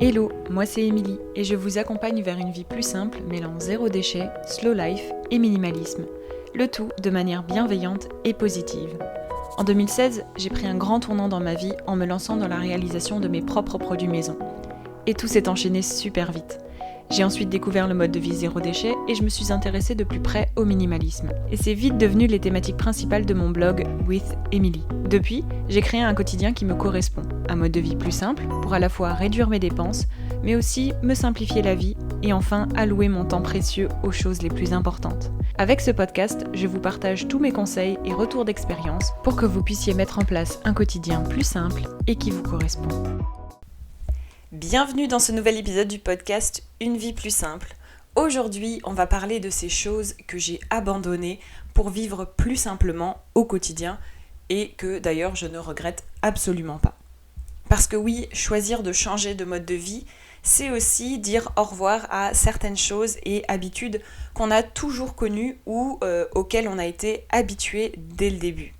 Hello, moi c'est Émilie et je vous accompagne vers une vie plus simple mêlant zéro déchet, slow life et minimalisme. Le tout de manière bienveillante et positive. En 2016, j'ai pris un grand tournant dans ma vie en me lançant dans la réalisation de mes propres produits maison. Et tout s'est enchaîné super vite. J'ai ensuite découvert le mode de vie zéro déchet et je me suis intéressée de plus près au minimalisme. Et c'est vite devenu les thématiques principales de mon blog With Emily. Depuis, j'ai créé un quotidien qui me correspond. Un mode de vie plus simple pour à la fois réduire mes dépenses, mais aussi me simplifier la vie et enfin allouer mon temps précieux aux choses les plus importantes. Avec ce podcast, je vous partage tous mes conseils et retours d'expérience pour que vous puissiez mettre en place un quotidien plus simple et qui vous correspond. Bienvenue dans ce nouvel épisode du podcast Une vie plus simple. Aujourd'hui, on va parler de ces choses que j'ai abandonnées pour vivre plus simplement au quotidien et que d'ailleurs je ne regrette absolument pas. Parce que oui, choisir de changer de mode de vie, c'est aussi dire au revoir à certaines choses et habitudes qu'on a toujours connues ou auxquelles on a été habitué dès le début.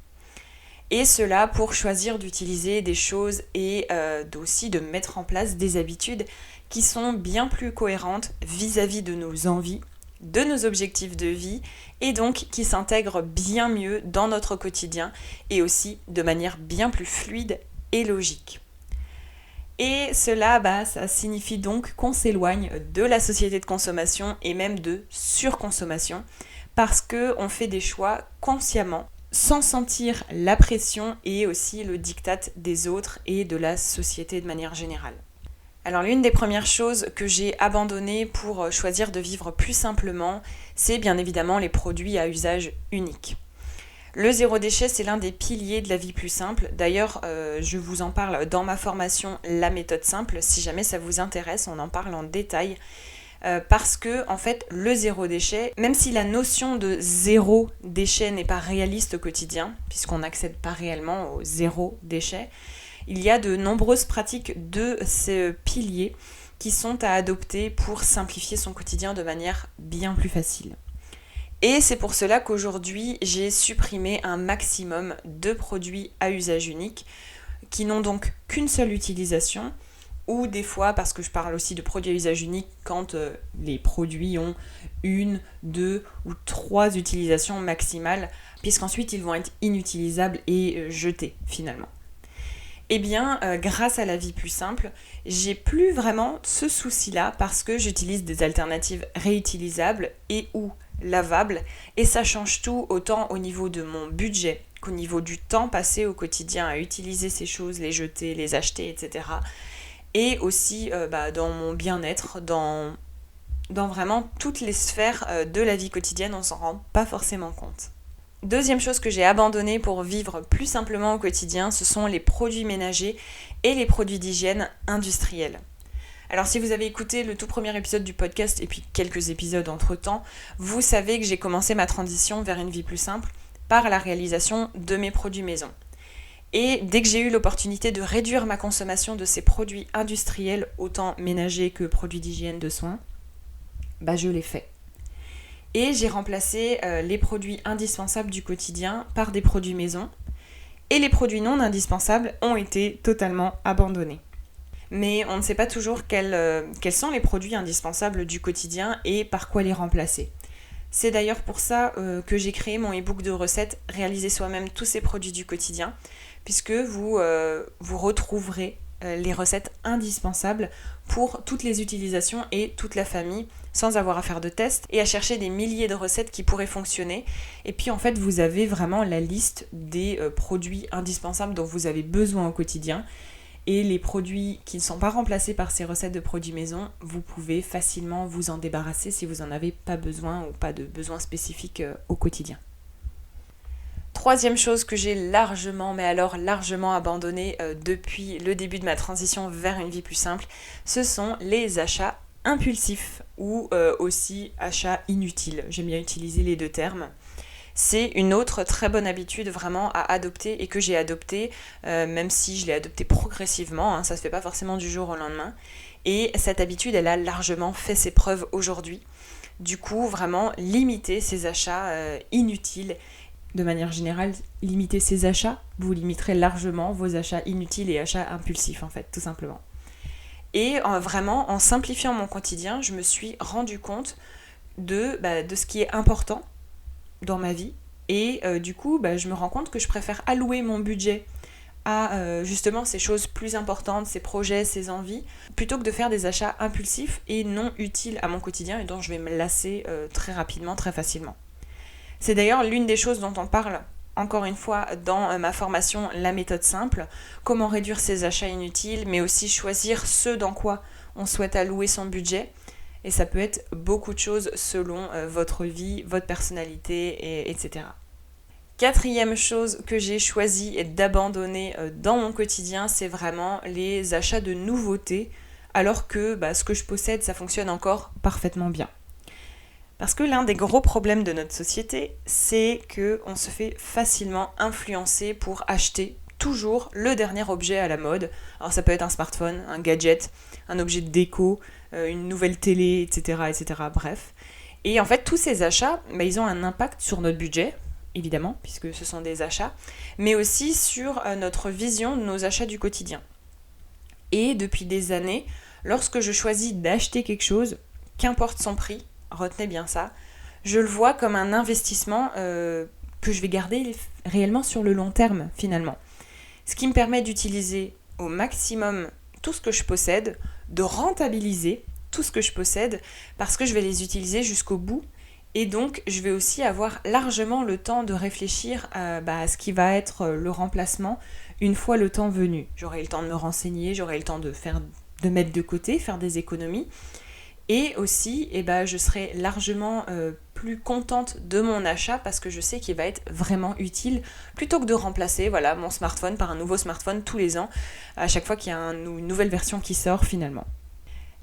Et cela pour choisir d'utiliser des choses et aussi de mettre en place des habitudes qui sont bien plus cohérentes vis-à-vis de nos envies, de nos objectifs de vie et donc qui s'intègrent bien mieux dans notre quotidien et aussi de manière bien plus fluide et logique. Et cela, ça signifie donc qu'on s'éloigne de la société de consommation et même de surconsommation parce qu'on fait des choix consciemment sans sentir la pression et aussi le diktat des autres et de la société de manière générale. Alors l'une des premières choses que j'ai abandonnées pour choisir de vivre plus simplement, c'est bien évidemment les produits à usage unique. Le zéro déchet, c'est l'un des piliers de la vie plus simple. D'ailleurs, je vous en parle dans ma formation La méthode simple. Si jamais ça vous intéresse, on en parle en détail. Parce que en fait le zéro déchet, même si la notion de zéro déchet n'est pas réaliste au quotidien, puisqu'on n'accède pas réellement au zéro déchet, il y a de nombreuses pratiques de ces piliers qui sont à adopter pour simplifier son quotidien de manière bien plus facile. Et c'est pour cela qu'aujourd'hui j'ai supprimé un maximum de produits à usage unique qui n'ont donc qu'une seule utilisation, ou des fois, parce que je parle aussi de produits à usage unique, quand les produits ont 1, 2 ou 3 utilisations maximales, puisqu'ensuite ils vont être inutilisables et jetés finalement. Eh bien, grâce à la vie plus simple, j'ai plus vraiment ce souci-là parce que j'utilise des alternatives réutilisables et ou lavables, et ça change tout autant au niveau de mon budget qu'au niveau du temps passé au quotidien à utiliser ces choses, les jeter, les acheter, etc. Et aussi dans mon bien-être, dans vraiment toutes les sphères de la vie quotidienne, on s'en rend pas forcément compte. Deuxième chose que j'ai abandonnée pour vivre plus simplement au quotidien, ce sont les produits ménagers et les produits d'hygiène industriels. Alors si vous avez écouté le tout premier épisode du podcast et puis quelques épisodes entre-temps, vous savez que j'ai commencé ma transition vers une vie plus simple par la réalisation de mes produits maison. Et dès que j'ai eu l'opportunité de réduire ma consommation de ces produits industriels, autant ménagers que produits d'hygiène de soins, je l'ai fait. Et j'ai remplacé les produits indispensables du quotidien par des produits maison. Et les produits non indispensables ont été totalement abandonnés. Mais on ne sait pas toujours quels sont les produits indispensables du quotidien et par quoi les remplacer. C'est d'ailleurs pour ça que j'ai créé mon e-book de recettes « Réaliser soi-même tous ces produits du quotidien » puisque vous retrouverez les recettes indispensables pour toutes les utilisations et toute la famille, sans avoir à faire de tests et à chercher des milliers de recettes qui pourraient fonctionner. Et puis en fait, vous avez vraiment la liste des produits indispensables dont vous avez besoin au quotidien. Et les produits qui ne sont pas remplacés par ces recettes de produits maison, vous pouvez facilement vous en débarrasser si vous n'en avez pas besoin ou pas de besoin spécifique au quotidien. Troisième chose que j'ai largement abandonnée depuis le début de ma transition vers une vie plus simple, ce sont les achats impulsifs ou aussi achats inutiles. J'aime bien utiliser les deux termes. C'est une autre très bonne habitude vraiment à adopter et que j'ai adoptée, même si je l'ai adoptée progressivement, ça se fait pas forcément du jour au lendemain. Et cette habitude, elle a largement fait ses preuves aujourd'hui. Du coup, vraiment limiter ces achats inutiles. De manière générale, limiter ses achats, vous limiterez largement vos achats inutiles et achats impulsifs en fait, tout simplement. Et vraiment, en simplifiant mon quotidien, je me suis rendu compte de ce qui est important dans ma vie. Et du coup, je me rends compte que je préfère allouer mon budget à justement ces choses plus importantes, ces projets, ces envies, plutôt que de faire des achats impulsifs et non utiles à mon quotidien et dont je vais me lasser très rapidement, très facilement. C'est d'ailleurs l'une des choses dont on parle, encore une fois, dans ma formation La méthode simple, comment réduire ses achats inutiles, mais aussi choisir ce dans quoi on souhaite allouer son budget. Et ça peut être beaucoup de choses selon votre vie, votre personnalité, etc. Quatrième chose que j'ai choisi d'abandonner dans mon quotidien, c'est vraiment les achats de nouveautés, alors que ce que je possède, ça fonctionne encore parfaitement bien. Parce que l'un des gros problèmes de notre société, c'est qu'on se fait facilement influencer pour acheter toujours le dernier objet à la mode. Alors ça peut être un smartphone, un gadget, un objet de déco, une nouvelle télé, etc. Bref. Et en fait, tous ces achats, ils ont un impact sur notre budget, évidemment, puisque ce sont des achats, mais aussi sur notre vision de nos achats du quotidien. Et depuis des années, lorsque je choisis d'acheter quelque chose, qu'importe son prix, retenez bien ça, je le vois comme un investissement que je vais garder réellement sur le long terme, finalement. Ce qui me permet d'utiliser au maximum tout ce que je possède, de rentabiliser tout ce que je possède, parce que je vais les utiliser jusqu'au bout. Et donc, je vais aussi avoir largement le temps de réfléchir à ce qui va être le remplacement une fois le temps venu. J'aurai le temps de me renseigner, j'aurai le temps de mettre de côté, faire des économies. Et aussi, je serai largement plus contente de mon achat parce que je sais qu'il va être vraiment utile plutôt que de remplacer mon smartphone par un nouveau smartphone tous les ans, à chaque fois qu'il y a une nouvelle version qui sort finalement.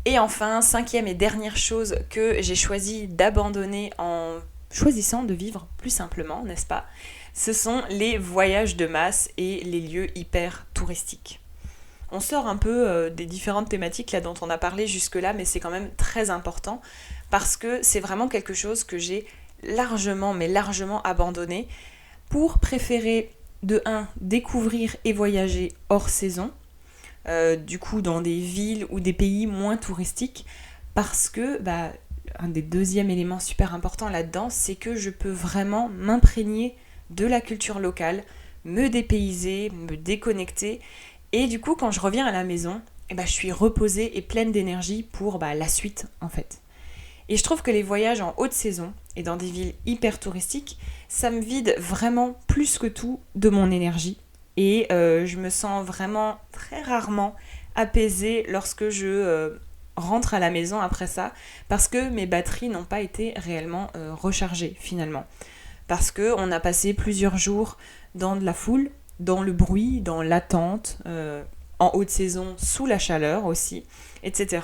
Et enfin, cinquième et dernière chose que j'ai choisi d'abandonner en choisissant de vivre plus simplement, n'est-ce pas ? Ce sont les voyages de masse et les lieux hyper touristiques. On sort un peu des différentes thématiques là dont on a parlé jusque-là, mais c'est quand même très important parce que c'est vraiment quelque chose que j'ai largement abandonné pour préférer de 1, découvrir et voyager hors saison, du coup dans des villes ou des pays moins touristiques, parce que un des deuxièmes éléments super importants là-dedans, c'est que je peux vraiment m'imprégner de la culture locale, me dépayser, me déconnecter. Et du coup, quand je reviens à la maison, je suis reposée et pleine d'énergie pour la suite, en fait. Et je trouve que les voyages en haute saison et dans des villes hyper touristiques, ça me vide vraiment plus que tout de mon énergie. Et je me sens vraiment très rarement apaisée lorsque je rentre à la maison après ça, parce que mes batteries n'ont pas été réellement rechargées, finalement. Parce qu'on a passé plusieurs jours dans de la foule, dans le bruit, dans l'attente, en haute saison, sous la chaleur aussi, etc.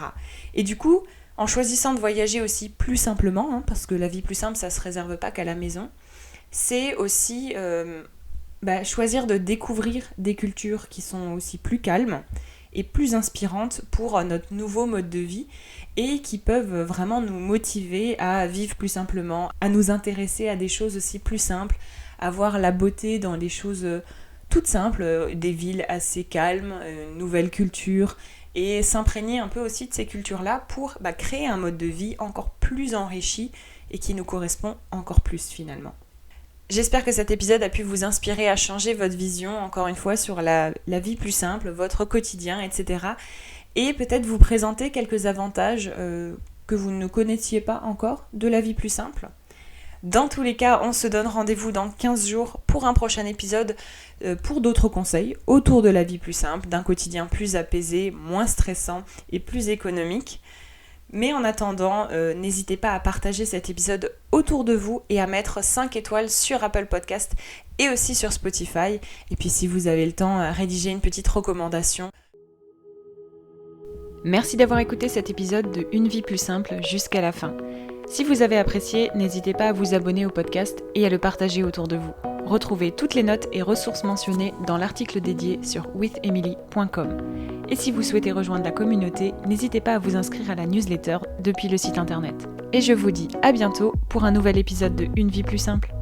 Et du coup, en choisissant de voyager aussi plus simplement, parce que la vie plus simple, ça ne se réserve pas qu'à la maison, c'est aussi choisir de découvrir des cultures qui sont aussi plus calmes et plus inspirantes pour notre nouveau mode de vie et qui peuvent vraiment nous motiver à vivre plus simplement, à nous intéresser à des choses aussi plus simples, à voir la beauté dans les choses toutes simples, des villes assez calmes, une nouvelle culture, et s'imprégner un peu aussi de ces cultures-là pour créer un mode de vie encore plus enrichi et qui nous correspond encore plus finalement. J'espère que cet épisode a pu vous inspirer à changer votre vision, encore une fois, sur la vie plus simple, votre quotidien, etc. Et peut-être vous présenter quelques avantages que vous ne connaissiez pas encore de la vie plus simple. Dans tous les cas, on se donne rendez-vous dans 15 jours pour un prochain épisode pour d'autres conseils autour de la vie plus simple, d'un quotidien plus apaisé, moins stressant et plus économique. Mais en attendant, n'hésitez pas à partager cet épisode autour de vous et à mettre 5 étoiles sur Apple Podcast et aussi sur Spotify. Et puis si vous avez le temps, rédigez une petite recommandation. Merci d'avoir écouté cet épisode de Une vie plus simple jusqu'à la fin. Si vous avez apprécié, n'hésitez pas à vous abonner au podcast et à le partager autour de vous. Retrouvez toutes les notes et ressources mentionnées dans l'article dédié sur withemily.com. Et si vous souhaitez rejoindre la communauté, n'hésitez pas à vous inscrire à la newsletter depuis le site internet. Et je vous dis à bientôt pour un nouvel épisode de Une vie plus simple.